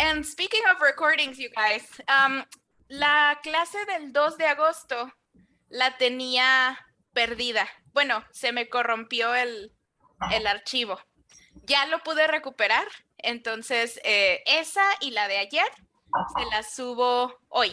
And speaking of recordings, you guys, la clase del 2 de agosto la tenía perdida. Bueno, se me corrompió el archivo. Ya lo pude recuperar, entonces esa y la de ayer se las subo hoy.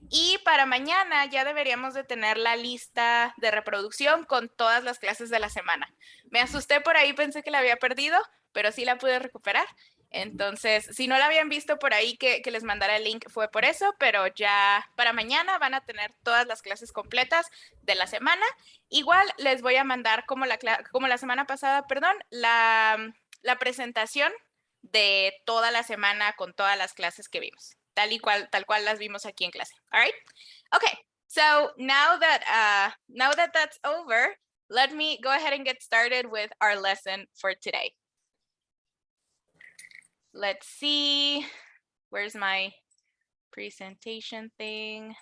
Y para mañana ya deberíamos de tener la lista de reproducción con todas las clases de la semana. Me asusté por ahí, pensé que la había perdido, pero sí la pude recuperar. Entonces, si no la habían visto por ahí que les mandara el link, fue por eso, pero ya para mañana van a tener todas las clases completas de la semana. Igual les voy a mandar como la semana pasada, perdón, la presentación de toda la semana con todas las clases que vimos, tal cual las vimos aquí en clase. All right? Okay, so now that that's over, let me go ahead and get started with our lesson for today. Let's see, where's my presentation thing?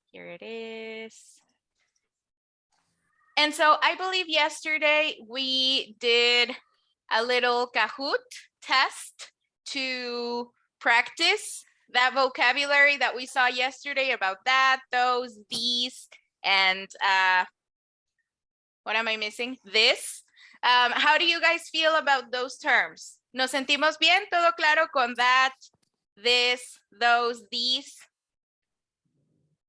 Here it is. And so I believe yesterday we did a little Kahoot test to practice that vocabulary that we saw yesterday about that, those, these, and what am I missing? This. How do you guys feel about those terms? ¿Nos sentimos bien? ¿Todo claro con that, this, those, these?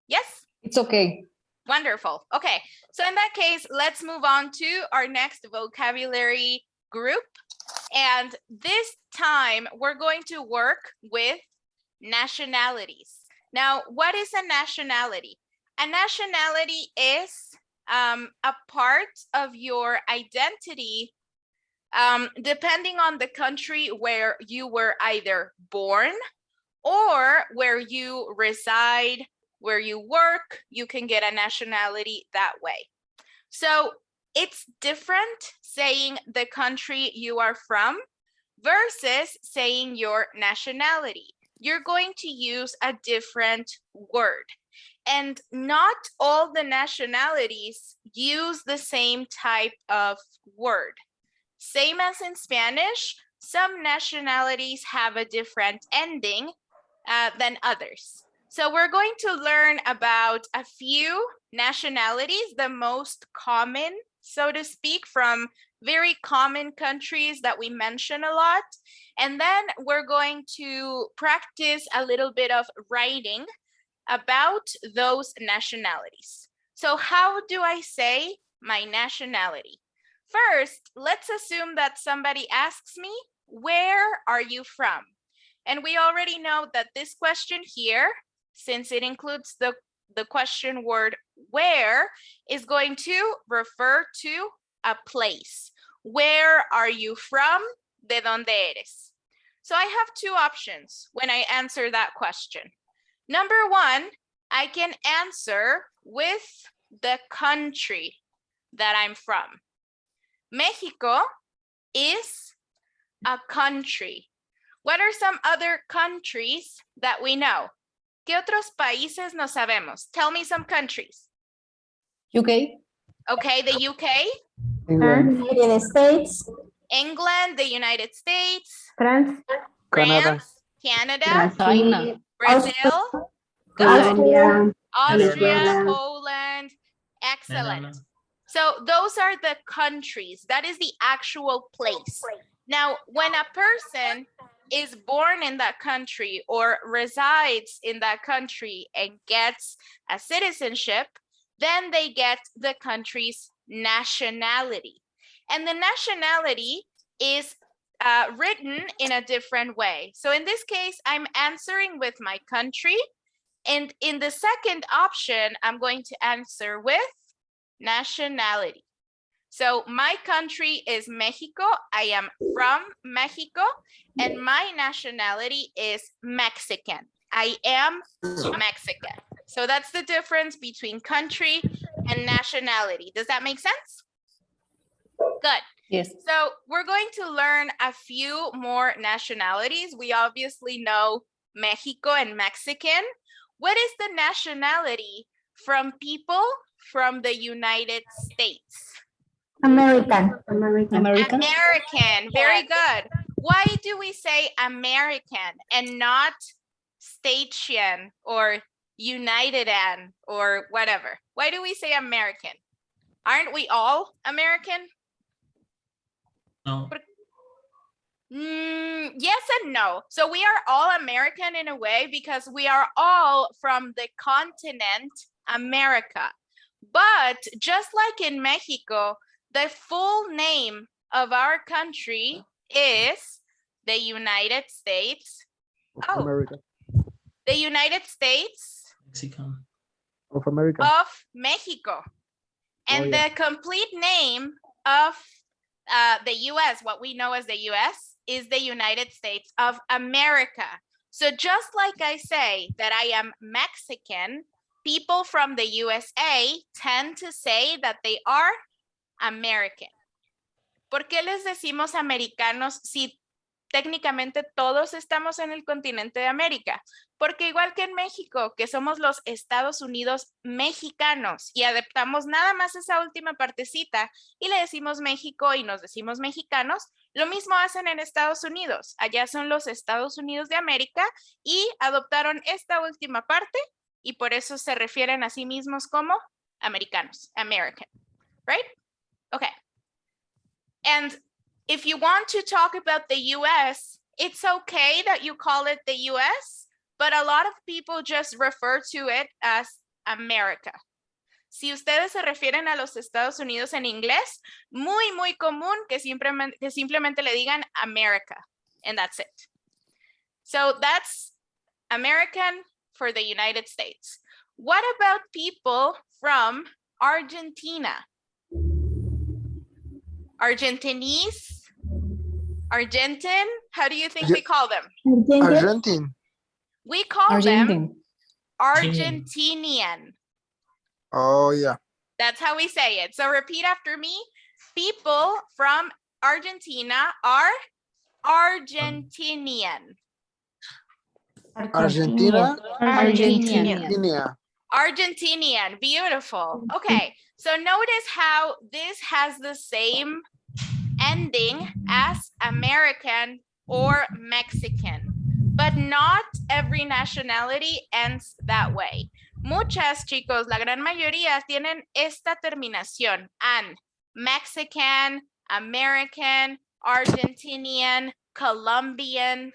Yes? It's okay. Wonderful. Okay, so in that case, let's move on to our next vocabulary group. And this time, we're going to work with nationalities. Now, what is a nationality? A nationality is a part of your identity depending on the country where you were either born or where you reside, where you work. You can get a nationality that way. So it's different saying the country you are from versus saying your nationality. You're going to use a different word. And not all the nationalities use the same type of word. Same as in Spanish, some nationalities have a different ending than others. So we're going to learn about a few nationalities, the most common, so to speak, from very common countries that we mention a lot. And then we're going to practice a little bit of writing about those nationalities. So how do I say my nationality? First, let's assume that somebody asks me, where are you from? And we already know that this question here, since it includes the question word where, is going to refer to a place. Where are you from? ¿De dónde eres? So I have two options when I answer that question. Number one, I can answer with the country that I'm from. Mexico is a country. What are some other countries that we know? ¿Qué otros países no sabemos? Tell me some countries. UK. Okay, the UK. United States. England, the United States. France. France, Canada. China. Brazil. Good. Austria. Austria, Venezuela. Poland. Excellent. So those are the countries. That is the actual place. Now, when a person is born in that country or resides in that country and gets a citizenship, then they get the country's nationality. And the nationality is written in a different way. So in this case, I'm answering with my country. And in the second option, I'm going to answer with nationality. So my country is Mexico. I am from Mexico, and my nationality is Mexican. I am Mexican. So that's the difference between country and nationality. Does that make sense? Good. Yes. So we're going to learn a few more nationalities. We obviously know Mexico and Mexican. What is the nationality from people from the United States? American. American. American. American. Very good. Why do we say American and not Statesian or Unitedan or whatever? Why do we say American? Aren't we all American? No. Yes and no. So we are all American in a way because we are all from the continent America. But just like in Mexico, the full name of our country is the United States. Oh, America. the United States Mexican. Of America. of Mexico. And yeah. the complete name of the US, what we know as the US, is the United States of America. So just like I say that I am Mexican, people from the USA tend to say that they are American. ¿Por qué les decimos americanos si técnicamente todos estamos en el continente de América? Porque igual que en México, que somos los Estados Unidos mexicanos y adaptamos nada más esa última partecita y le decimos México y nos decimos mexicanos, lo mismo hacen en Estados Unidos. Allá son los Estados Unidos de América y adoptaron esta última parte y por eso se refieren a sí mismos como americanos, American, right? Okay. And if you want to talk about the US, it's okay that you call it the US, but a lot of people just refer to it as America. Si ustedes se refieren a los Estados Unidos en inglés, muy común que simplemente le digan America, and that's it. So that's American for the United States. What about people from Argentina? Argentinese? Argentine? How do you think we call them? Argentine. We call them Argentine. Argentinian. Oh, yeah. That's how we say it. So repeat after me. People from Argentina are Argentinian. Argentina. Argentinian. Argentina. Argentinian, beautiful. Okay, so notice how this has the same ending as American or Mexican, but not every nationality ends that way. Muchas, chicos, la gran mayoría tienen esta terminación, an, Mexican, American, Argentinian, Colombian,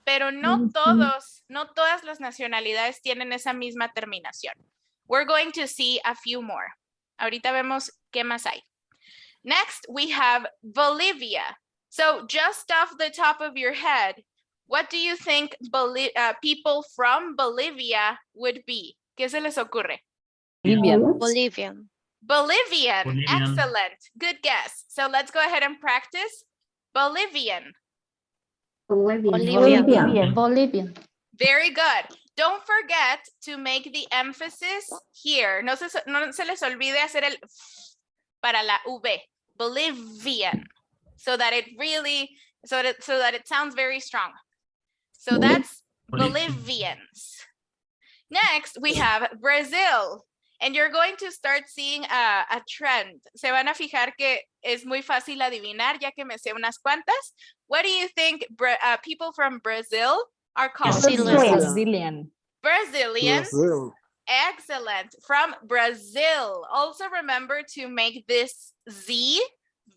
pero no todos, no todas las nacionalidades tienen esa misma terminación. We're going to see a few more. Ahorita vemos qué más hay. Next, we have Bolivia. So just off the top of your head, what do you think people from Bolivia would be? ¿Qué se les ocurre? Bolivian. Bolivian. Bolivian. Excellent. Good guess. So let's go ahead and practice. Bolivian. Bolivian. Very good. Don't forget to make the emphasis here. No se les olvide hacer el para la V. Bolivian. So that it really, so that it sounds very strong. So that's Bolivians. Next, we have Brazil. And you're going to start seeing a trend. Se van a fijar que es muy fácil adivinar, ya que me sé unas cuantas. What do you think people from Brazil are called? Brazilian. Brazilians. Brazil. Excellent. From Brazil. Also remember to make this Z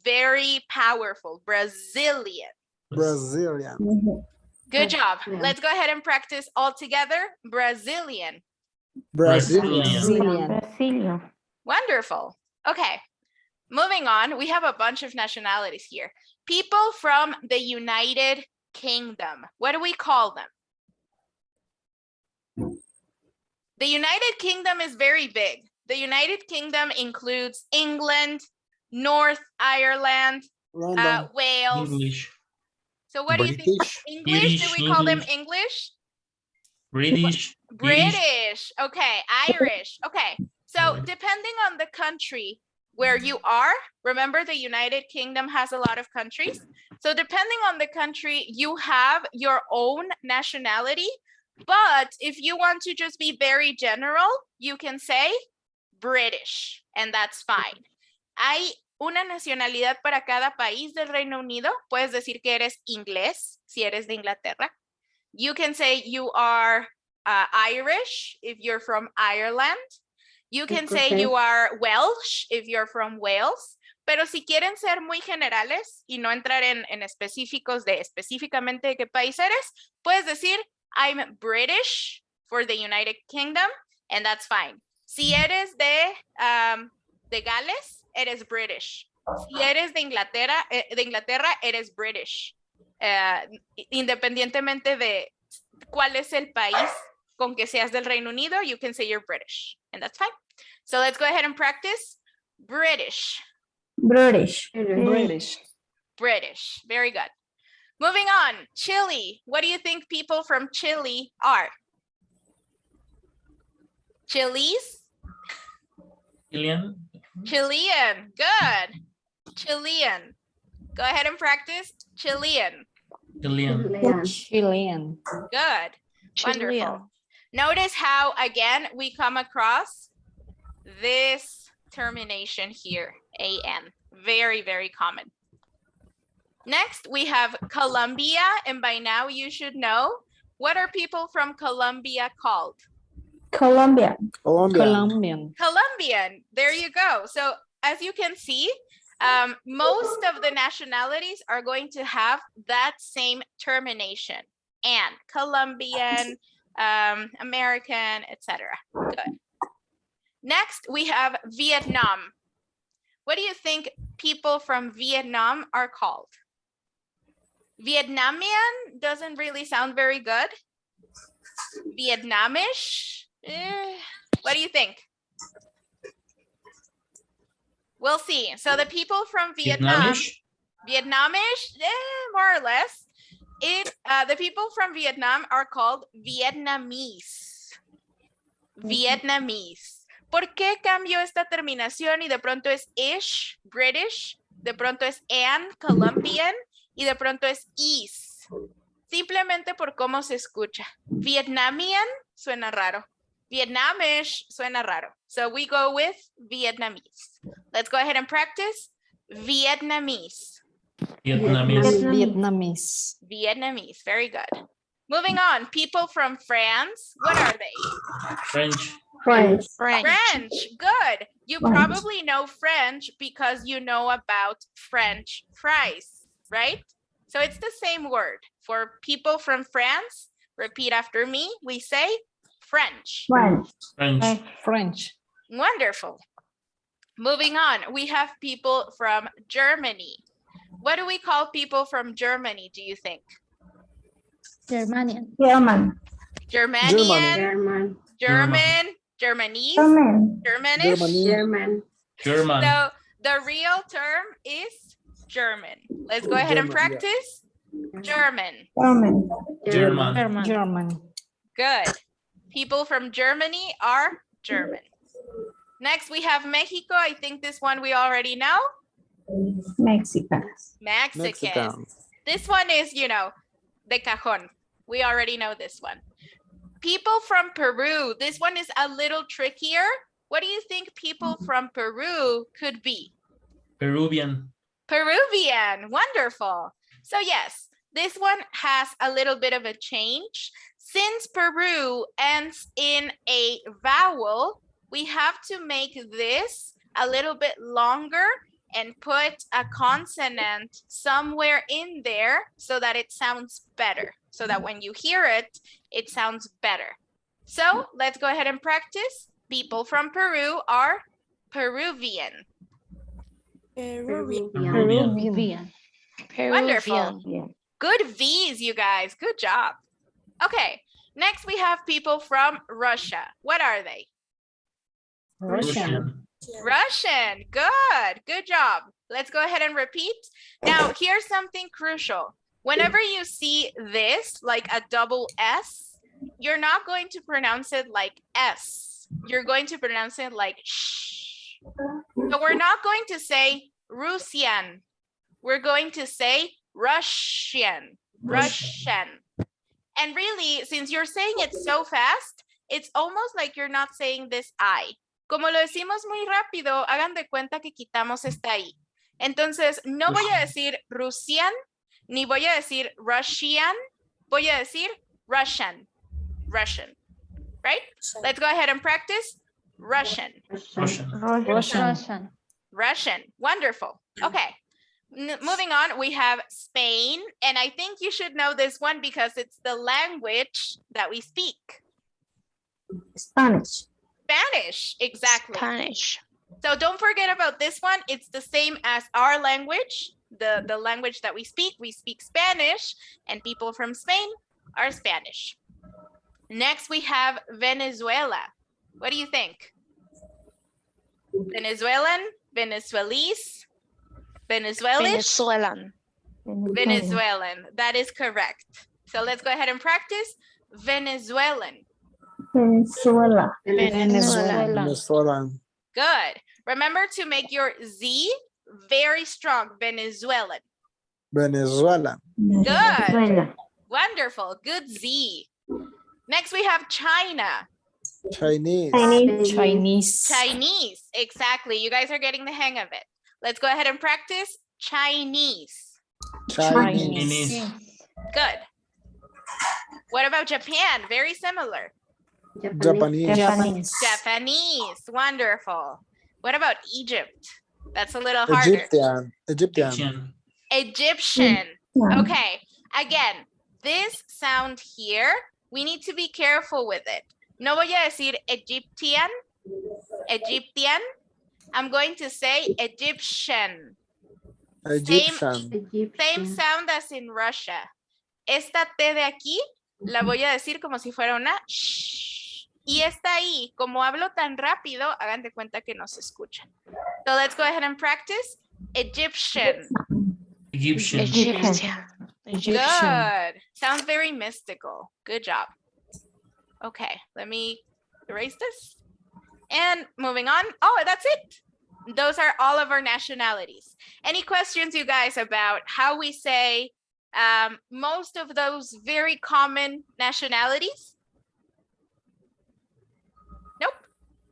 very powerful. Brazilian. Brazilian. Good job. Yeah. Let's go ahead and practice all together. Brazilian. Brazilian. Brazilian. Wonderful. Okay. Moving on, we have a bunch of nationalities here. People from the United Kingdom. What do we call them? The United Kingdom is very big. The United Kingdom includes England, North Ireland, London. Wales. English. So what do you think? British. English? Do we call them English. English? British. British. Okay. Irish. Okay. So Okay. depending on the country where you are, remember the United Kingdom has a lot of countries. So depending on the country, you have your own nationality. But if you want to just be very general, you can say British, and that's fine. I una nacionalidad para cada país del Reino Unido. Puedes decir que eres inglés si eres de Inglaterra. You can say you are Irish if you're from Ireland. You can say you are Welsh if you're from Wales. Pero si quieren ser muy generales y no entrar en específicos de específicamente de qué país eres, puedes decir I'm British for the United Kingdom, and that's fine. Si eres de Gales, eres British. Si eres de Inglaterra, eres British. Independientemente de cuál es el país con que seas del Reino Unido, you can say you're British, and that's fine. So let's go ahead and practice. British. British. British. British. Very good. Moving on. Chile. What do you think people from Chile are? Chilis? Chilean. Chilean. Good. Chilean. Go ahead and practice. Chilean. Chilean. Chilean. Good. Wonderful. Notice how, again, we come across this termination here, an. Very, very common. Next, we have Colombia, and by now you should know, what are people from Colombia called? Colombia. Colombian. Colombian. There you go. So as you can see, most of the nationalities are going to have that same termination. And Colombian, American, etc. Good. Next, we have Vietnam. What do you think people from Vietnam are called? Vietnamese doesn't really sound very good. Vietnamish? What do you think? We'll see. So the people from Vietnam, Vietnamish, more or less. The people from Vietnam are called Vietnamese. Vietnamese. ¿Por qué cambio esta terminación y de pronto es ish, British, de pronto es an, Colombian y de pronto es is? Simplemente por cómo se escucha. Vietnamian suena raro. Vietnamish suena raro. So we go with Vietnamese. Let's go ahead and practice. Vietnamese. Vietnamese. Vietnamese. Vietnamese. Very good. Moving on. People from France. What are they? French. French. French. Good. You French. probably know French because you know about French fries, right? So it's the same word. For people from France, repeat after me. We say French. French. French. French. Wonderful. Moving on, we have people from Germany. What do we call people from Germany, do you think? Germanian. German. Germanian, German, Germanese, German. Germanish. German. German. So the real term is German. Let's go ahead and German, yeah. practice. German. German. German. German. Good. People from Germany are German. Next, we have Mexico. I think this one we already know. Mexicans. Mexicans. This one is, you know, de cajón. We already know this one. People from Peru. This one is a little trickier. What do you think people from Peru could be? Peruvian. Peruvian. Wonderful. So yes, this one has a little bit of a change. Since Peru ends in a vowel, we have to make this a little bit longer and put a consonant somewhere in there so that it sounds better. So that when you hear it, it sounds better. So let's go ahead and practice. People from Peru are Peruvian. Peruvian. Wonderful. Good V's, you guys. Good job. Okay, next we have people from Russia. What are they? Russian. Russian. Good. Good job. Let's go ahead and repeat. Now, here's something crucial. Whenever you see this, like a double S, you're not going to pronounce it like S. You're going to pronounce it like sh. So we're not going to say Russian. We're going to say Russian. Russian. And really, since you're saying it so fast, it's almost like you're not saying this I. Como lo decimos muy rápido, hagan de cuenta que quitamos esta I. Entonces, no voy a decir Russian, ni voy a decir Russian, voy a decir Russian. Russian, right? Let's go ahead and practice Russian. Russian. Russian. Russian, wonderful. Okay, moving on, we have Spain, and I think you should know this one because it's the language that we speak. Spanish. Spanish, exactly. Spanish. So don't forget about this one. It's the same as our language, the language that we speak. We speak Spanish, and people from Spain are Spanish. Next, we have Venezuela. What do you think? Venezuelan, Venezuelese, Venezuelish, Venezuelan. Venezuelan. That is correct. So let's go ahead and practice Venezuelan. Venezuela. Venezuela. Venezuelan. Good. Remember to make your Z very strong. Venezuelan. Venezuela. Good. Wonderful. Good Z. Next, we have China. Chinese. Chinese. Chinese. Exactly. You guys are getting the hang of it. Let's go ahead and practice Chinese. Chinese. Good. What about Japan? Very similar. Japanese. Japanese. Japanese. Wonderful. What about Egypt? That's a little harder. Egyptian. Egyptian. Egyptian. Egyptian. Okay. Again, this sound here, we need to be careful with it. No voy a decir Egyptian. Egyptian. I'm going to say Egyptian. Egyptian. Same sound as in Russia. Esta T de aquí la voy a decir como si fuera una sh. Y esta I, como hablo tan rápido, hagan de cuenta que no se escuchan. So let's go ahead and practice Egyptian. Egyptian. Egyptian. Good. Sounds very mystical. Good job. Okay, let me erase this. And moving on. Oh, that's it. Those are all of our nationalities. Any questions, you guys, about how we say most of those very common nationalities? Nope.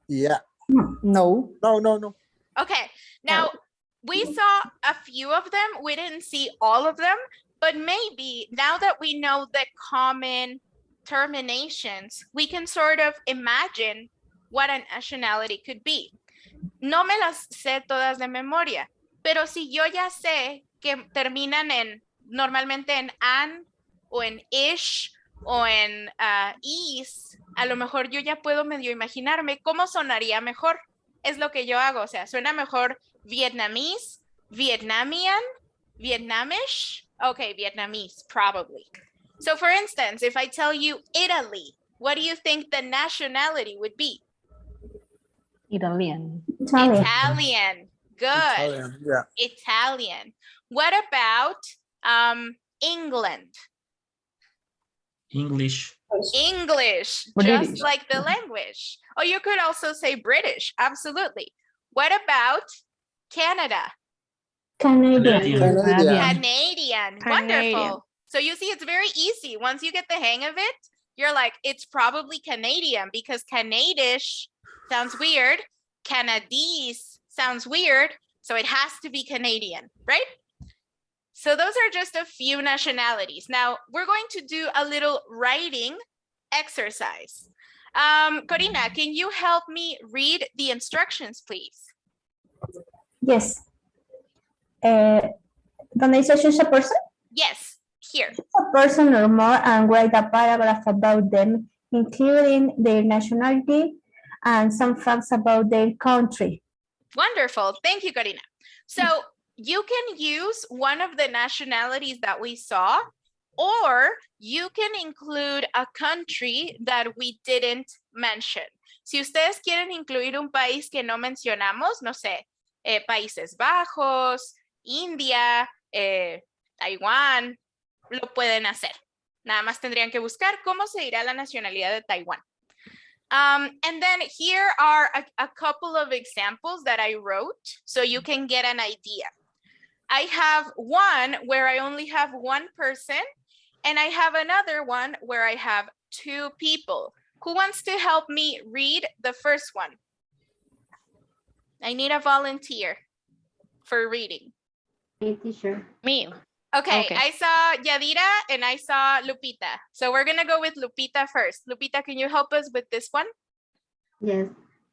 Yeah. No. No. Okay. Now, we saw a few of them. We didn't see all of them, but maybe now that we know the common terminations, we can sort of imagine what a nationality could be. No me las sé todas de memoria, pero si yo ya sé que terminan en normalmente en an o en ish o en is, a lo mejor yo ya puedo medio imaginarme cómo sonaría mejor. Es lo que yo hago, o sea, suena mejor Vietnamese, Vietnamian, Vietnamish. Okay, Vietnamese, probably. So for instance, if I tell you Italy, what do you think the nationality would be? Italian. Italian. Italian. Good. Italian. Yeah. Italian. What about England? English. English, British. just like the language. Oh, you could also say British. Absolutely. What about Canada? Canadian. Canadian. Canadian. Canadian. Wonderful. So you see, it's very easy. Once you get the hang of it, you're like, it's probably Canadian because Canadish sounds weird. Canadese sounds weird. So it has to be Canadian, right? So those are just a few nationalities. Now we're going to do a little writing exercise. Corina, can you help me read the instructions, please? Yes. Donde dice choose a person? Yes, here. A person or more and write a paragraph about them, including their nationality and some facts about their country. Wonderful. Thank you, Corina. So you can use one of the nationalities that we saw, or you can include a country that we didn't mention. Si ustedes quieren incluir un país que no mencionamos, no sé, Países Bajos, India, Taiwán, lo pueden hacer. Nada más tendrían que buscar cómo se dirá la nacionalidad de Taiwán. And then here are a couple of examples that I wrote so you can get an idea. I have one where I only have one person, and I have another one where I have two people. Who wants to help me read the first one? I need a volunteer for reading. Me, teacher. Me. Okay, Okay. I saw Yadira and I saw Lupita. So we're gonna go with Lupita first. Lupita, can you help us with this one? Yes.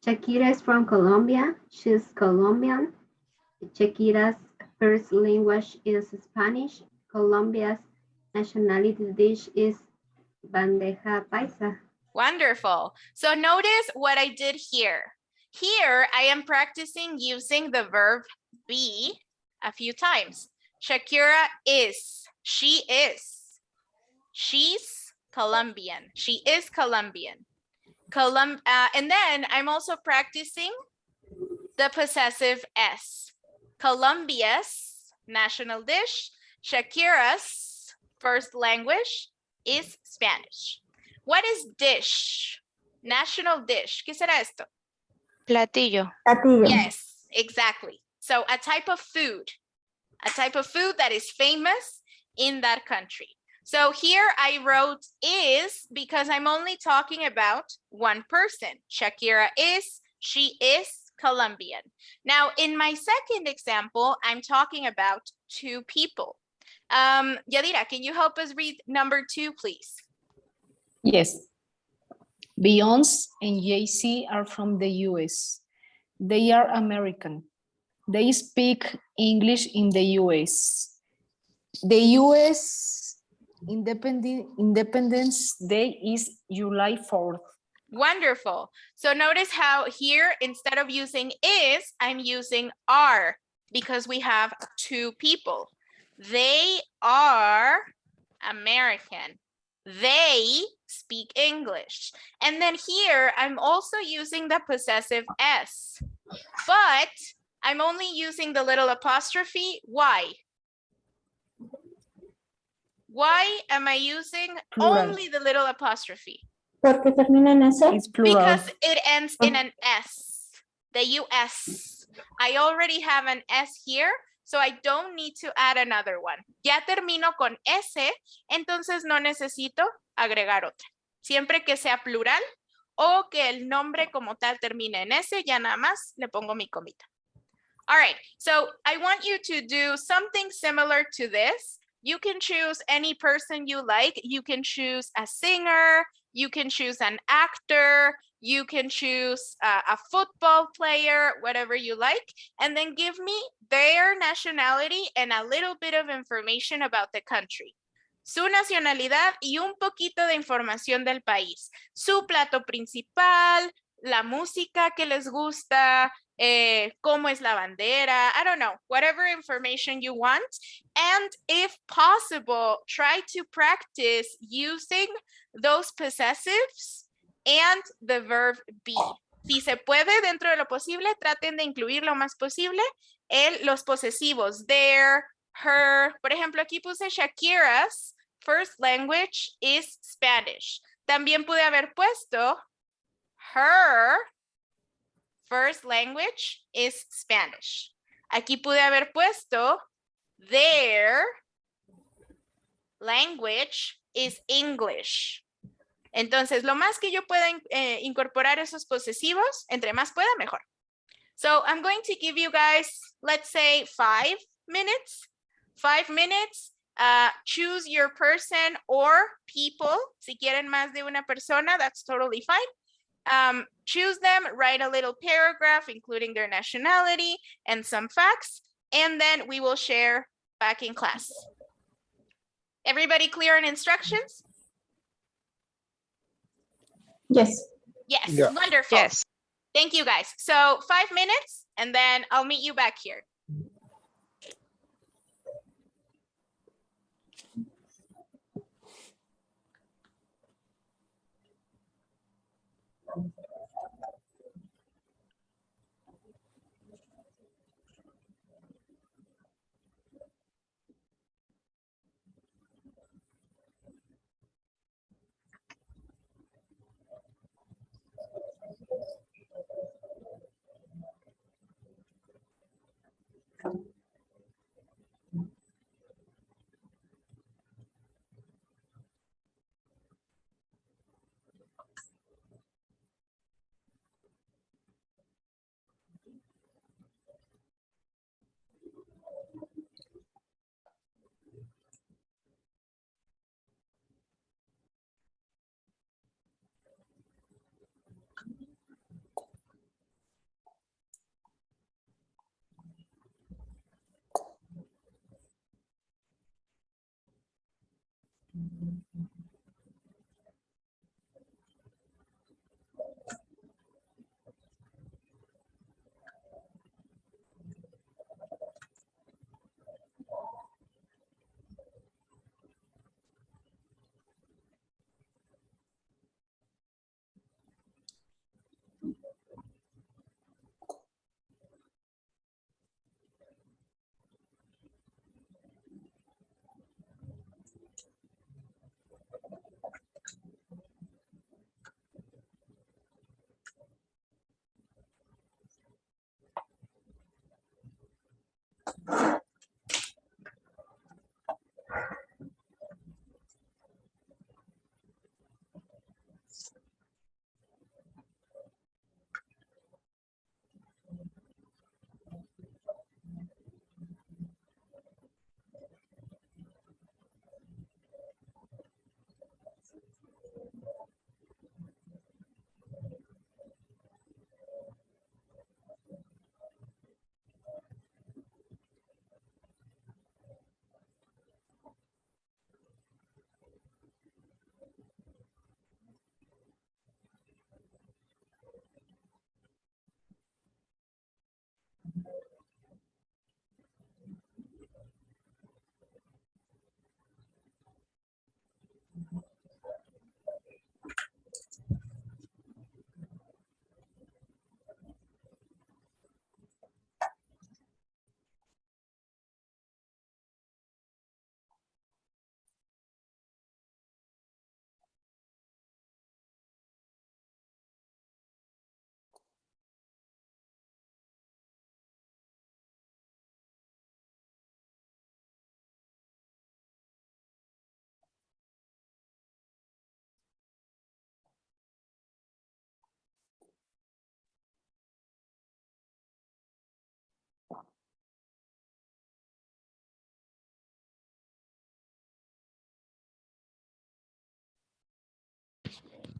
Shakira is from Colombia. She's Colombian. Shakira's first language is Spanish. Colombia's nationality dish is bandeja paisa. Wonderful. So notice what I did here. Here, I am practicing using the verb be a few times. Shakira is, she is. She's Colombian. She is Colombian. And then I'm also practicing the possessive S. Colombia's national dish, Shakira's first language is Spanish. What is dish? National dish. ¿Qué será esto? Platillo. Platillo. Yes, exactly. So a type of food that is famous in that country. So here I wrote is because I'm only talking about one person. Shakira is, she is Colombian. Now in my second example, I'm talking about two people. Yadira, can you help us read number 2, please? Yes. Beyonce and Jay-Z are from the US. They are American. They speak English in the US. The US Independence Day is July 4th. Wonderful. So notice how here, instead of using is, I'm using are because we have two people. They are American. They speak English. And then here, I'm also using the possessive S, but I'm only using the little apostrophe. Why? Why am I using Plural. only the little apostrophe? ¿Por qué termina en ese? It's plural. Because it ends in an S, the US. I already have an S here, so I don't need to add another one. Ya termino con S, entonces no necesito agregar otra. Siempre que sea plural o que el nombre como tal termine en S, ya nada más le pongo mi comita. All right, so I want you to do something similar to this. You can choose any person you like. You can choose a singer, you can choose an actor, you can choose a football player, whatever you like, and then give me their nationality and a little bit of information about the country. Su nacionalidad y un poquito de información del país. Su plato principal, la música que les gusta, cómo es la bandera, I don't know, whatever information you want. And if possible, try to practice using those possessives and the verb be. Si se puede, dentro de lo posible, traten de incluir lo más posible los posesivos, their, her. Por ejemplo, aquí puse Shakira's first language is Spanish. También pude haber puesto her first language is Spanish. Aquí pude haber puesto their language is English. Entonces, lo más que yo pueda incorporar esos posesivos, entre más pueda, mejor. So I'm going to give you guys, let's say 5 minutes. 5 minutes. Choose your person or people. Si quieren más de una persona, that's totally fine. Choose them, write a little paragraph, including their nationality and some facts, and then we will share back in class. Everybody clear on instructions? Yes. Yes, Yeah. wonderful. Yes. Thank you guys. So 5 minutes, and then I'll meet you back here.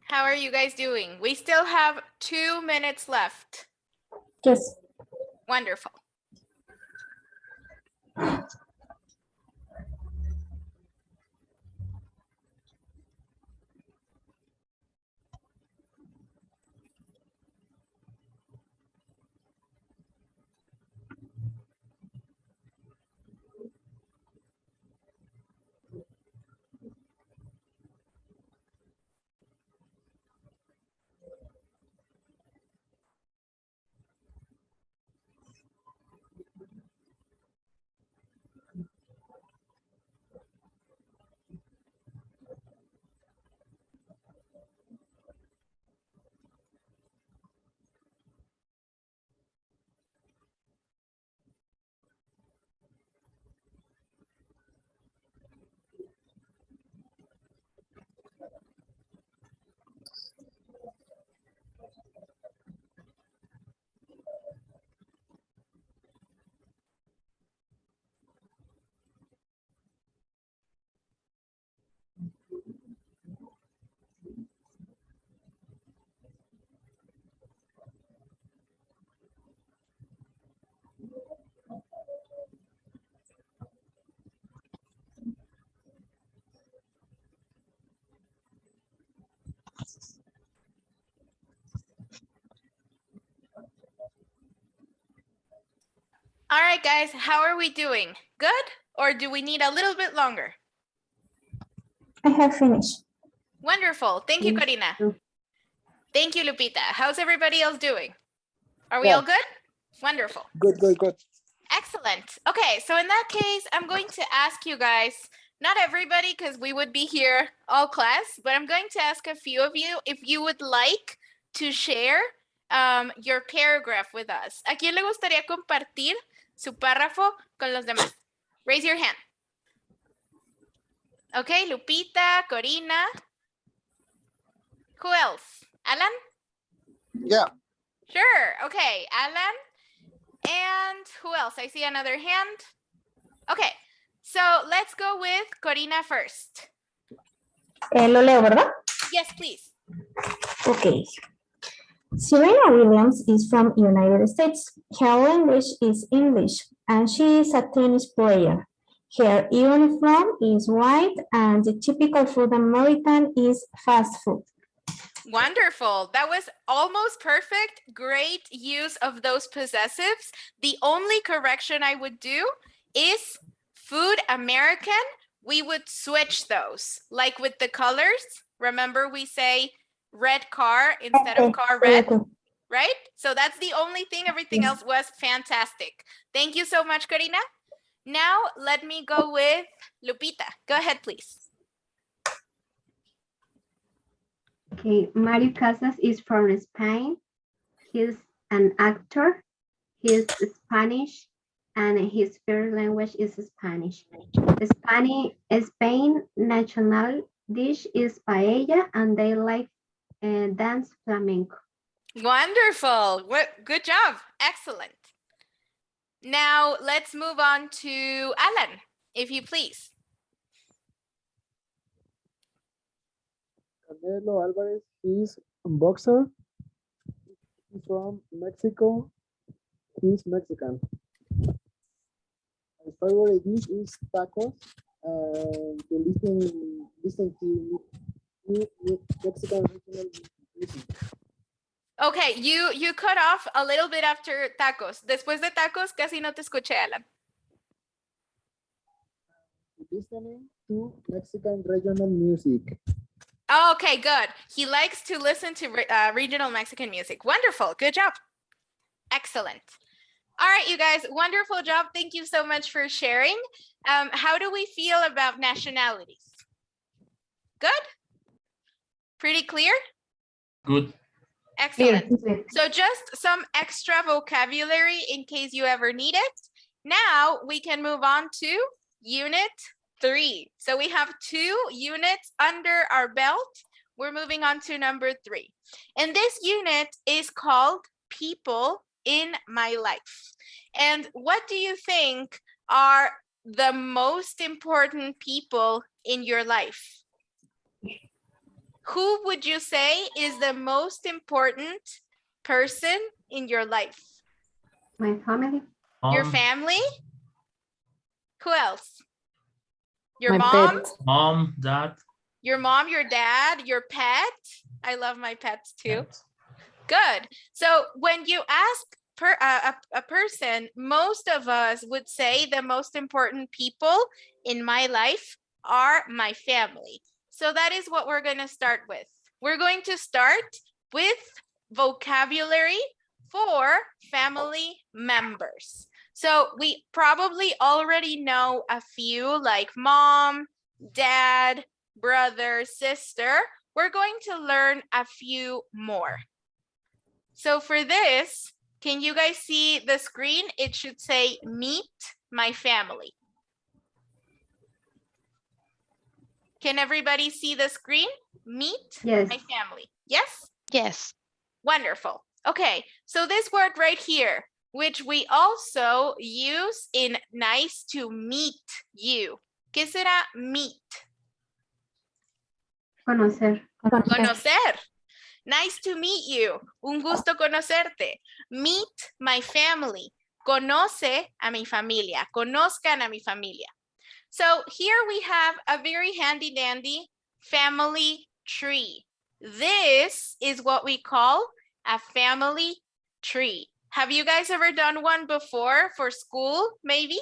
How are you guys doing? We still have 2 minutes left. Yes. Wonderful. All right, guys, how are we doing? Good? Or do we need a little bit longer? I have finished. Wonderful. Thank you, Me Corina. too. Thank you, Lupita. How's everybody else doing? Are we Yeah. all good? Wonderful. Good, good, good. Excellent. Okay, so in that case, I'm going to ask you guys, not everybody, because we would be here all class, but I'm going to ask a few of you if you would like to share your paragraph with us. ¿A quién le gustaría compartir su párrafo con los demás? Raise your hand. Okay, Lupita, Corina. Who else? Alan? Yeah. Sure. Okay, Alan. And who else? I see another hand. Okay, so let's go with Corina first. Lo leo, ¿verdad? Yes, please. Okay. Serena Williams is from United States. Her language is English, and she is a tennis player. Her uniform is white and the typical food American is fast food. Wonderful. That was almost perfect. Great use of those possessives. The only correction I would do is food American. We would switch those, like with the colors. Remember, we say red car instead of car red, right? So that's the only thing. Everything Yes. else was fantastic. Thank you so much, Karina. Now let me go with Lupita. Go ahead, please. Okay, Mario Casas is from Spain. He's an actor. He's Spanish, and his first language is Spanish. Spain national dish is paella, and they like dance flamenco. Wonderful. Good job. Excellent. Now let's move on to Alan, if you please. Canelo Alvarez is a boxer. He's from Mexico. He's Mexican. My favorite dish is tacos. To listen to new Mexican regional music. Okay, you cut off a little bit after tacos. Después de tacos, casi no te escuché, Alan. Listening to Mexican regional music. Okay, good. He likes to listen to regional Mexican music. Wonderful. Good job. Excellent. All right, you guys, wonderful job. Thank you so much for sharing. How do we feel about nationalities? Good? Pretty clear? Good. Excellent. So just some extra vocabulary in case you ever need it. Now we can move on to Unit 3. So we have 2 units under our belt. We're moving on to number 3. And this unit is called People in My Life. And what do you think are the most important people in your life? Who would you say is the most important person in your life? My family. Your family? Who else? Your My mom? pet. Mom, dad. Your mom, your dad, your pet? I love my pets too. pet. Good. So when you ask a person, most of us would say the most important people in my life are my family. So that is what we're going to start with. We're going to start with vocabulary for family members. So we probably already know a few like mom, dad, brother, sister. We're going to learn a few more. So for this, can you guys see the screen? It should say meet my family. Can everybody see the screen? Meet Yes. my family. Yes? Yes. Wonderful. Okay, so this word right here, which we also use in nice to meet you. ¿Qué será meet? Conocer. Conocer. Nice to meet you. Un gusto conocerte. Meet my family. Conoce a mi familia. Conozcan a mi familia. So here we have a very handy dandy family tree. This is what we call a family tree. Have you guys ever done one before for school, maybe?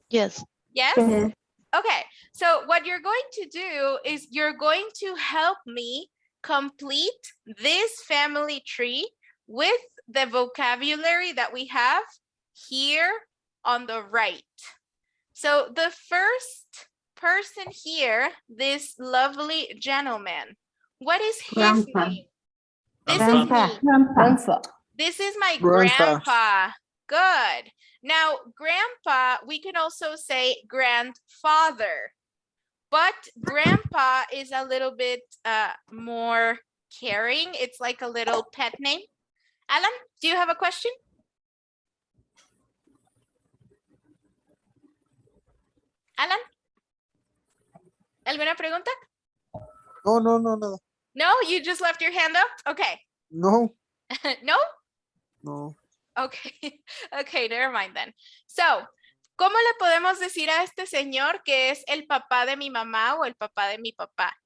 Yes. Yes? Yes. Okay, so what you're going to do is you're going to help me complete this family tree with the vocabulary that we have here on the right. So the first person here, this lovely gentleman, what is his Grandpa. name? This Grandpa. is me. Grandpa. This is my Grandpa. grandpa. Good. Now, grandpa, we can also say grandfather, but grandpa is a little bit more caring. It's like a little pet name. Alan, do you have a question? Alan? ¿Alguna pregunta? No, no. No, you just left your hand up? Okay. No, No? no. Okay. Okay, never mind then. So ¿Cómo le podemos decir a este señor que es el papá de mi mamá o el papá de mi papá?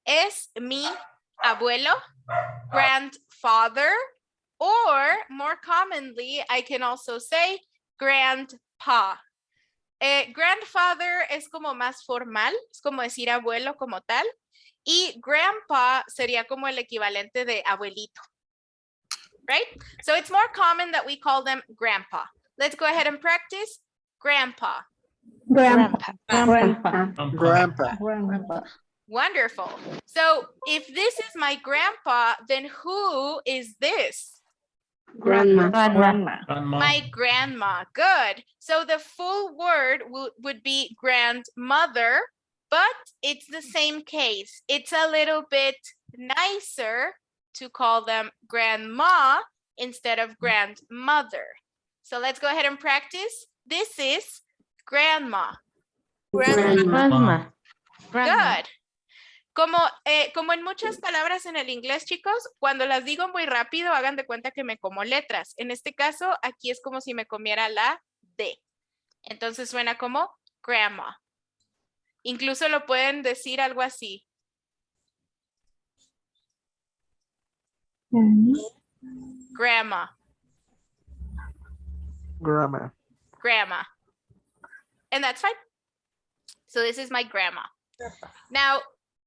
¿Es mi abuelo, grandfather, or more commonly, I can also say grandpa? Grandfather es como más formal, es como decir abuelo como tal, y grandpa sería como el equivalente de abuelito, right? So it's more common that we call them grandpa. Let's go ahead and practice grandpa. Grandpa. Grandpa. Grandpa. Grandpa. Wonderful. So if this is my grandpa, then who is this? Grandma. Grandma. Grandma. My grandma. Good. So the full word would be grandmother, but it's the same case. It's a little bit nicer to call them grandma instead of grandmother. So let's go ahead and practice. This is grandma. Grandma. Good. Como en muchas palabras en el inglés, chicos, cuando las digo muy rápido, hagan de cuenta que me como letras. En este caso, aquí es como si me comiera la D. Entonces suena como grandma. Incluso lo pueden decir algo así. Grandma, Grandma. grandma. And that's fine. So this is my grandma. Now,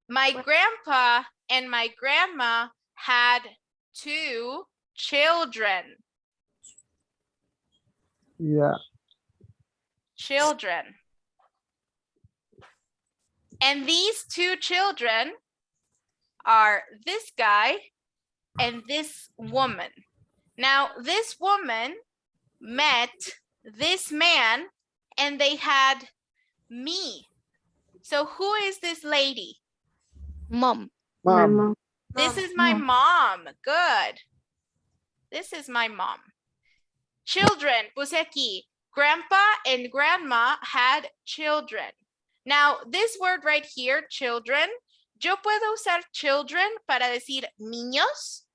my grandpa and my grandma had 2 children. Yeah. Children. And these 2 children are this guy and this woman. Now, this woman met this man and they had me. So who is this lady? Mom. Mom. This is my mom. Good. This is my mom. Children, puse aquí. Grandpa and grandma had children. Now, this word right here, children, yo puedo usar children para decir niños,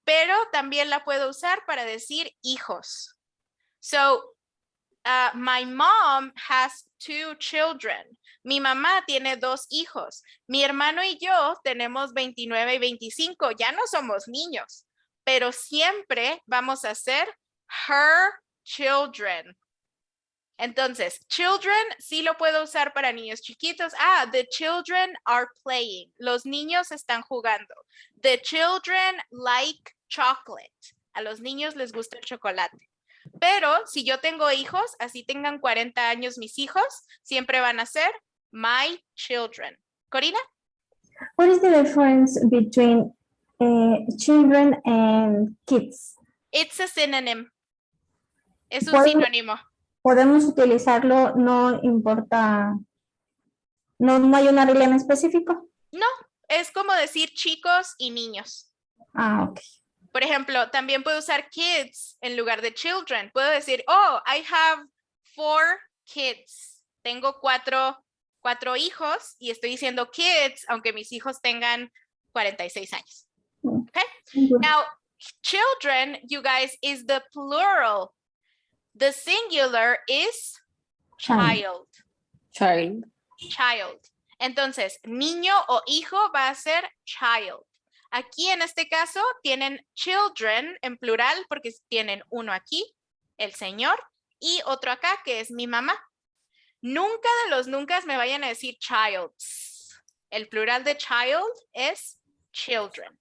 pero también la puedo usar para decir hijos. So, my mom has 2 children. Mi mamá tiene 2 hijos. Mi hermano y yo tenemos 29 y 25. Ya no somos niños, pero siempre vamos a ser her children. Entonces, children sí lo puedo usar para niños chiquitos. The children are playing. Los niños están jugando. The children like chocolate. A los niños les gusta el chocolate. Pero si yo tengo hijos, así tengan 40 años mis hijos, siempre van a ser my children. Corina? What is the difference between children and kids? It's a synonym. Es un Bueno. sinónimo. Podemos utilizarlo, no importa, no hay una regla en específico. No, es como decir chicos y niños. Ok. Por ejemplo, también puedo usar kids en lugar de children. Puedo decir, oh, I have 4 kids. Tengo 4 hijos y estoy diciendo kids, aunque mis hijos tengan 46 años. Okay? Now, children, you guys, is the plural. The singular is child. Child. Child. Entonces, niño o hijo va a ser child. Aquí en este caso tienen children en plural porque tienen uno aquí, el señor, y otro acá que es mi mamá. Nunca de los nunca me vayan a decir childs. El plural de child es children.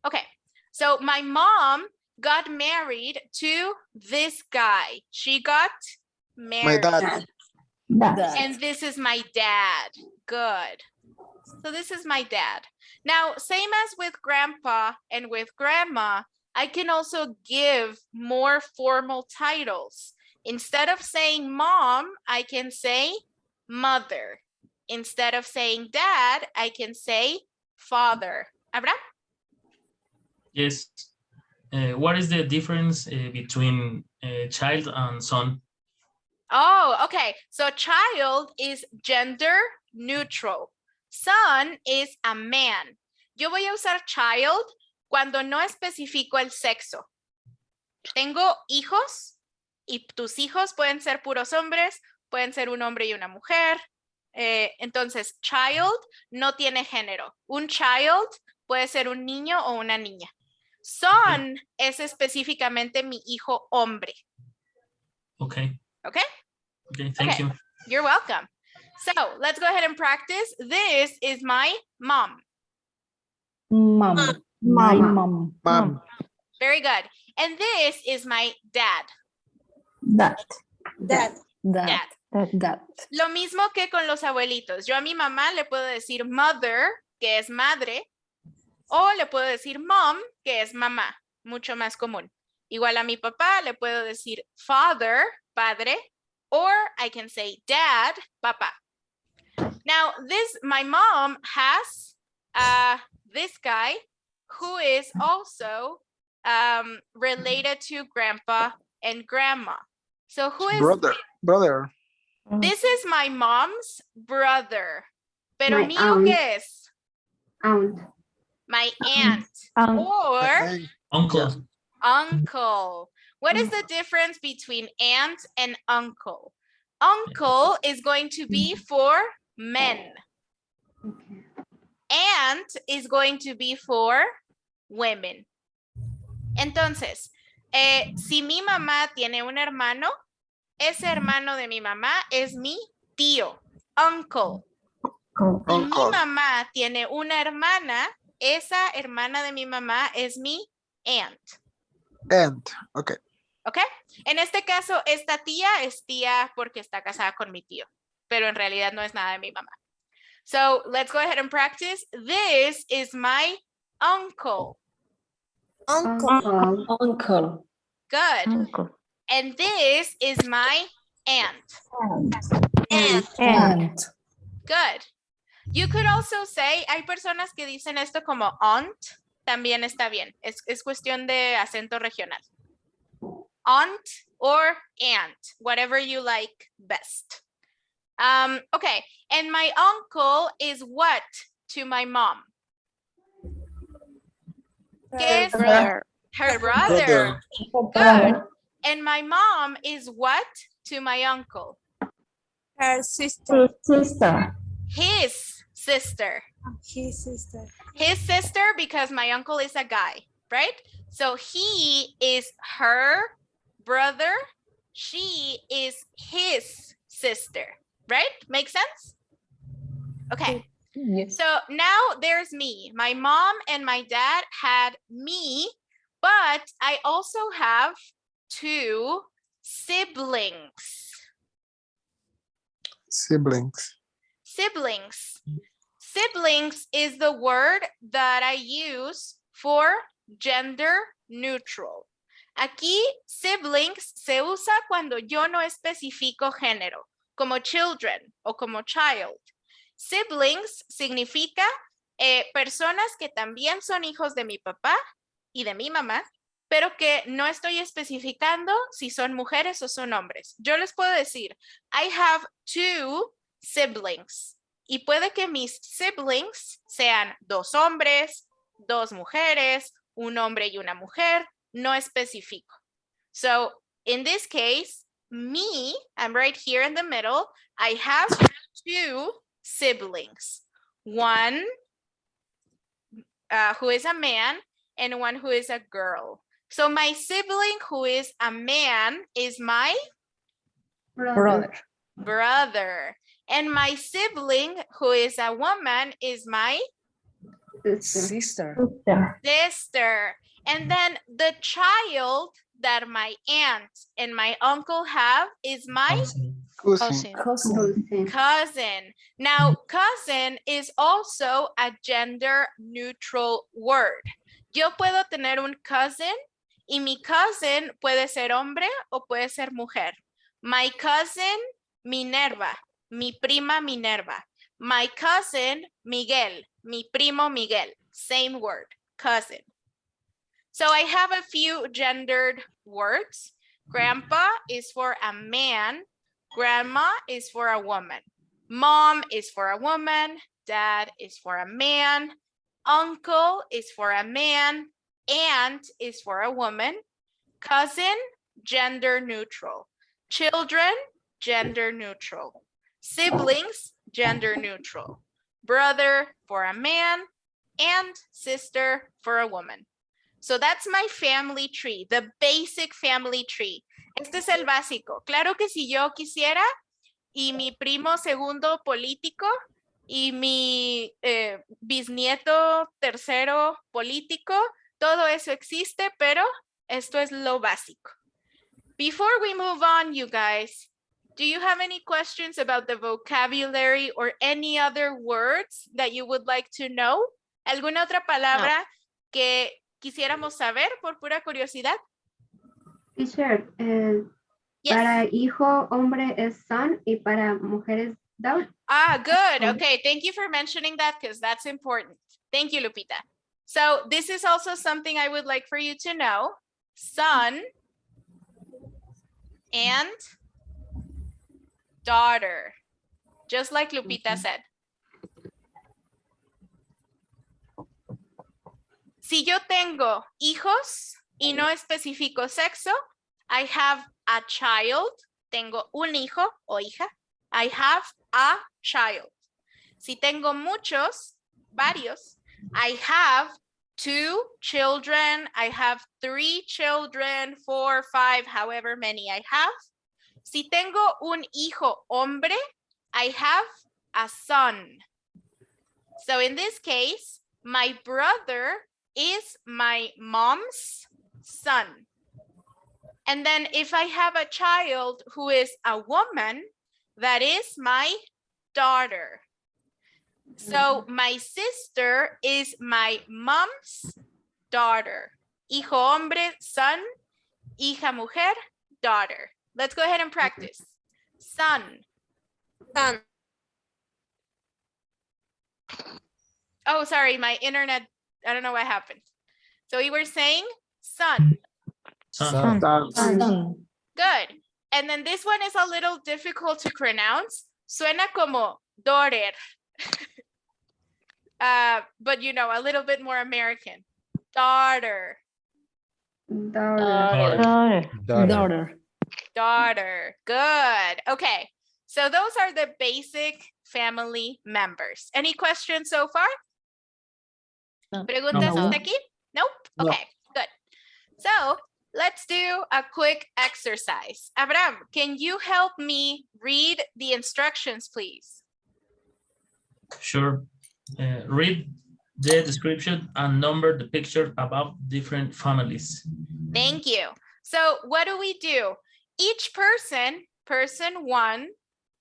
Okay, so my mom got married to this guy. She got married. My dad. And this is my dad. Good. So this is my dad. Now, same as with grandpa and with grandma, I can also give more formal titles. Instead of saying mom, I can say mother. Instead of saying dad, I can say father. Abraham? Yes. What is the difference between child and son? Oh, okay. So child is gender neutral. Son is a man. Yo voy a usar child cuando no especifico el sexo. Tengo hijos y tus hijos pueden ser puros hombres, pueden ser un hombre y una mujer. Entonces, child no tiene género. Un child puede ser un niño o una niña. Son es específicamente mi hijo hombre. Okay. Okay? Okay, thank Okay. you. You're welcome. So let's go ahead and practice. This is my mom. Mom. My Mom. mom. Mom. Very good. And this is my dad. That. That. Dad. That. Lo mismo que con los abuelitos. Yo a mi mamá le puedo decir mother, que es madre, o le puedo decir mom, que es mamá, mucho más común. Igual a mi papá le puedo decir father, padre, or I can say dad, papá. Now, my mom has this guy who is also related to grandpa and grandma. So who is Brother. This is my mom's brother. Pero My mío, aunt. ¿qué es? Aunt. My aunt Aunt. or Hey, Uncle. uncle. What is the difference between aunt and uncle? Uncle is going to be for men. Okay. Aunt is going to be for women. Entonces, si mi mamá tiene un hermano, ese hermano de mi mamá es mi tío, uncle. Si mi Uncle. mamá tiene una hermana, esa hermana de mi mamá es mi aunt. And. Okay. ¿Ok? En este caso, esta tía es tía porque está casada con mi tío, pero en realidad no es nada de mi mamá. So, let's go ahead and practice. This is my uncle. Uncle. Uncle. Good. Uncle. And this is my aunt. Aunt. Good. You could also say, hay personas que dicen esto como aunt, también está bien. Es cuestión de acento regional. Aunt or aunt, whatever you like best. Okay, and my uncle is what to my mom? ¿Qué es? Brother. Her brother. Good. And my mom is what to my uncle? Her sister. Sister. His sister. His sister. His sister because my uncle is a guy, right? So he is her brother. She is his sister, right? Make sense? Okay. Yes. So now there's me. My mom and my dad had me, but I also have 2 siblings. Siblings. Siblings. Siblings is the word that I use for gender neutral. Aquí, siblings se usa cuando yo no especifico género, como children o como child. Siblings significa personas que también son hijos de mi papá y de mi mamá, pero que no estoy especificando si son mujeres o son hombres. Yo les puedo decir, I have 2 siblings. Y puede que mis siblings sean 2 hombres, 2 mujeres, un hombre y una mujer, no especifico. So, in this case, me, I'm right here in the middle, I have 2 siblings. One who is a man and one who is a girl. So my sibling who is a man is my Brother. brother. And my sibling who is a woman is my Sister. Sister. sister. And then the child that my aunt and my uncle have is my Cousin. Cousin. cousin. Now, cousin is also a gender neutral word. Yo puedo tener un cousin y mi cousin puede ser hombre o puede ser mujer. My cousin Minerva, mi prima Minerva. My cousin Miguel, mi primo Miguel. Same word, cousin. So I have a few gendered words. Grandpa is for a man. Grandma is for a woman. Mom is for a woman. Dad is for a man. Uncle is for a man. Aunt is for a woman. Cousin, gender neutral. Children, gender neutral. Siblings, gender neutral. Brother for a man and sister for a woman. So that's my family tree, the basic family tree. Este es el básico. Claro que si yo quisiera y mi primo segundo político y mi bisnieto tercero político, todo eso existe, pero esto es lo básico. Before we move on, you guys, do you have any questions about the vocabulary or any other words that you would like to know? ¿Alguna otra palabra que quisiéramos saber por pura curiosidad? Teacher, Yes. para hijo hombre es son y para mujer es daughter. Ah, good. Okay, thank you for mentioning that because that's important. Thank you, Lupita. So this is also something I would like for you to know. Son and daughter, just like Lupita said. Si yo tengo hijos y no especifico sexo, I have a child. Tengo un hijo o hija. I have a child. Si tengo muchos, varios, I have 2 children. I have 3 children, 4, 5, however many I have. Si tengo un hijo hombre, I have a son. So in this case, my brother is my mom's son. And then if I have a child who is a woman, that is my daughter. So my sister is my mom's daughter. Hijo hombre, son. Hija mujer, daughter. Let's go ahead and practice. Son. Son. Oh, sorry, my internet, I don't know what happened. So we were saying son. Son. Son. Good. And then this one is a little difficult to pronounce. Suena como daughter. But you know, a little bit more American. Daughter. Daughter. Daughter. Daughter. Good. Okay. So those are the basic family members. Any questions so far? No. Preguntas No. hasta aquí? Nope. No. Okay, good. So let's do a quick exercise. Abraham, can you help me read the instructions, please? Sure. Read the description and number the picture about different families. Thank you. So what do? Each person, person 1,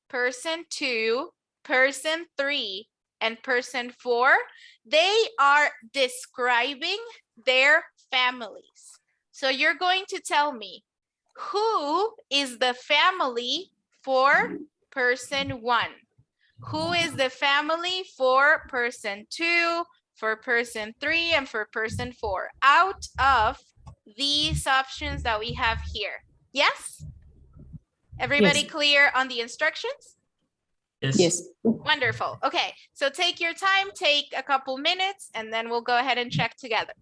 person 2, person 3, and person 4, they are describing their families. So you're going to tell me who is the family for person 1? Who is the family for person 2, for person 3, and for person 4 out of these options that we have here? Yes? Everybody Yes. clear on the instructions? Yes. Wonderful. Okay, so take your time, take a couple minutes, and then we'll go ahead and check together.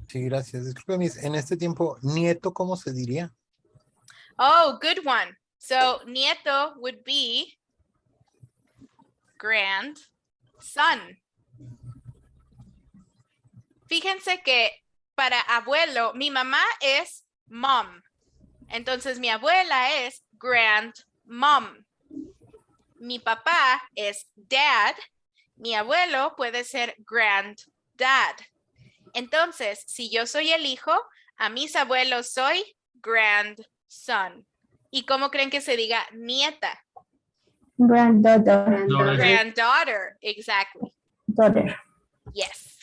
Sí, gracias. Disculpe, Miss, en este tiempo, nieto, ¿cómo se diría? Oh, good one. So nieto would be grandson. Fíjense que para abuelo, mi mamá es mom. Entonces mi abuela es grandmom. Mi papá es dad. Mi abuelo puede ser granddad. Entonces, si yo soy el hijo, a mis abuelos soy grandson. ¿Y cómo creen que se diga nieta? Granddaughter. Granddaughter, exactly. Daughter. Yes.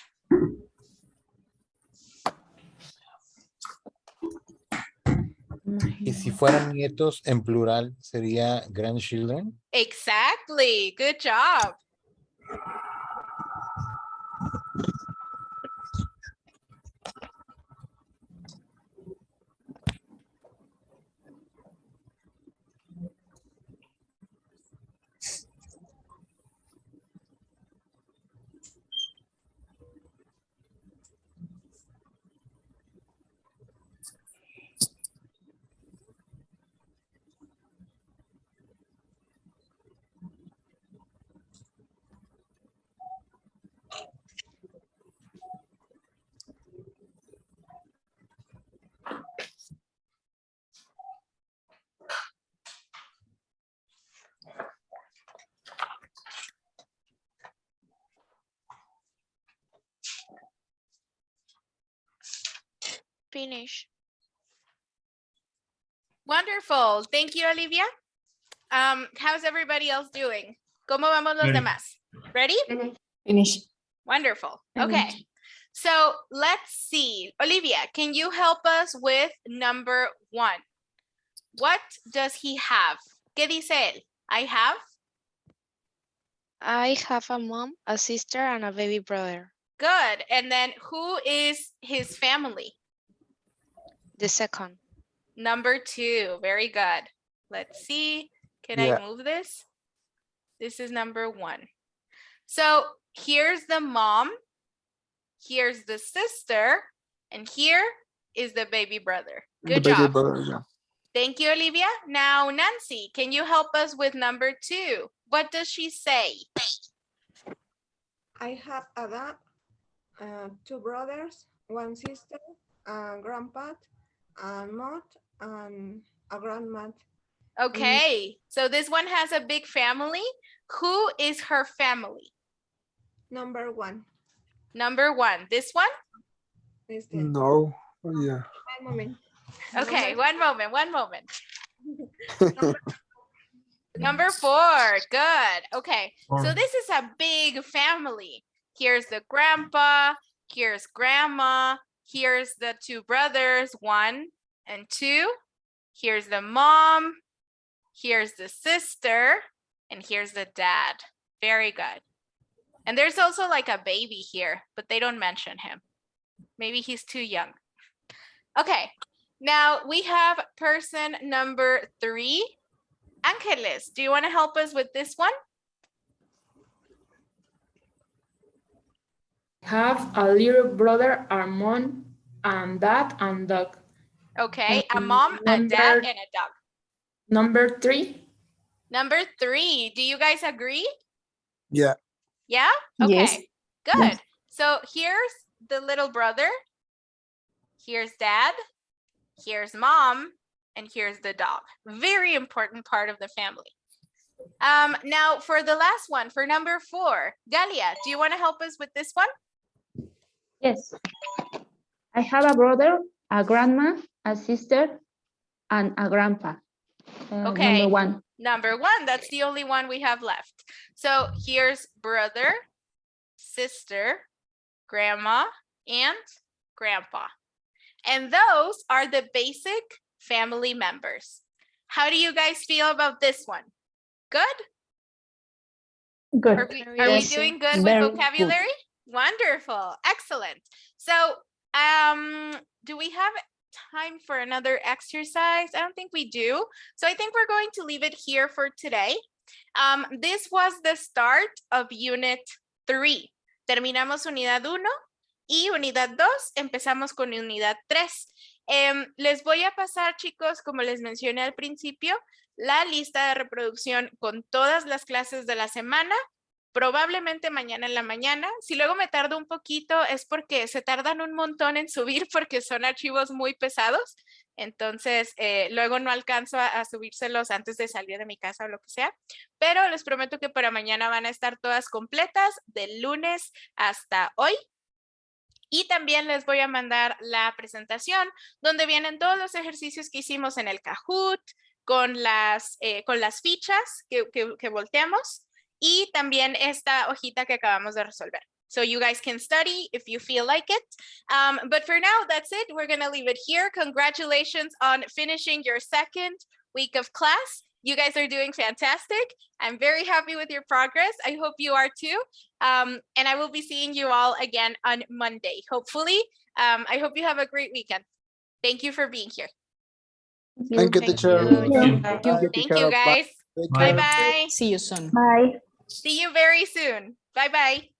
Y si fueran nietos en plural, sería grandchildren. Exactly. Good job. Finish. Wonderful. Thank you, Olivia. How's everybody else doing? ¿Cómo vamos los Ready. demás? Ready? Finish. Finish. Wonderful. Okay. So let's see. Olivia, can you help us with number 1? What does he have? ¿Qué dice él? I have. I have a mom, a sister, and a baby brother. Good. And then who is his family? The second. Number 2. Very good. Let's see. Can Yeah. I move this? This is number 1. So here's the mom. Here's the sister. And here is the baby brother. Good The baby job. brother, yeah. Thank you, Olivia. Now, Nancy, can you help us with number 2? What does she say? I have a dad, 2 brothers, 1 sister, a grandpa, a mom, and a grandma. Okay, so this one has a big family. Who is her family? Number 1. Number 1. This one? Este, No, oh, yeah. one moment. Okay, Number- one moment. Number 4. Good. Okay, so Four. this is a big family. Here's the grandpa, here's grandma, here's the 2 brothers, 1 and 2. Here's the mom, here's the sister, and here's the dad. Very good. And there's also like a baby here, but they don't mention him. Maybe he's too young. Okay, now we have person number 3. Angeles, do you want to help us with this one? Have a little brother, a mom, and dad and dog. Okay, a mom, a dad, Number- and a dog. Number 3. Number 3, do you guys agree? Yeah. Yeah? Okay, Yes. good. Yes. So here's the little brother, here's dad, here's mom, and here's the dog. Very important part of the family. Now for the last one, for number 4, Galia, do you want to help us with this one? Yes. I have a brother, a grandma, a sister, and a grandpa. Okay. Number 1. Number 1, that's the only one we have left. So here's brother, sister, grandma, and grandpa. And those are the basic family members. How do you guys feel about this one? Good? Good. Are we Yes. doing good with Very good. vocabulary? Wonderful. Excellent. So do we have time for another exercise? I don't think we do. So I think we're going to leave it here for today. This was the start of Unit 3. Terminamos Unidad 1 y Unidad 2 empezamos con Unidad 3. Les voy a pasar, chicos, como les mencioné al principio, la lista de reproducción con todas las clases de la semana, probablemente mañana en la mañana. Si luego me tardo un poquito es porque se tardan un montón en subir porque son archivos muy pesados. Entonces, luego no alcanzo a subírselos antes de salir de mi casa o lo que sea. Pero les prometo que para mañana van a estar todas completas, del lunes hasta hoy. Y también les voy a mandar la presentación donde vienen todos los ejercicios que hicimos en el Kahoot, con las fichas que volteamos y también esta hojita que acabamos de resolver. So you guys can study if you feel like it. But for now, that's it. We're going to leave it here. Congratulations on finishing your second week of class. You guys are doing fantastic. I'm very happy with your progress. I hope you are too. And I will be seeing you all again on Monday, hopefully. I hope you have a great weekend. Thank you for being here. Thank you, teacher. Thank you, guys. Take Bye. care. Bye-bye. See you soon. Bye. See you very soon. Bye-bye.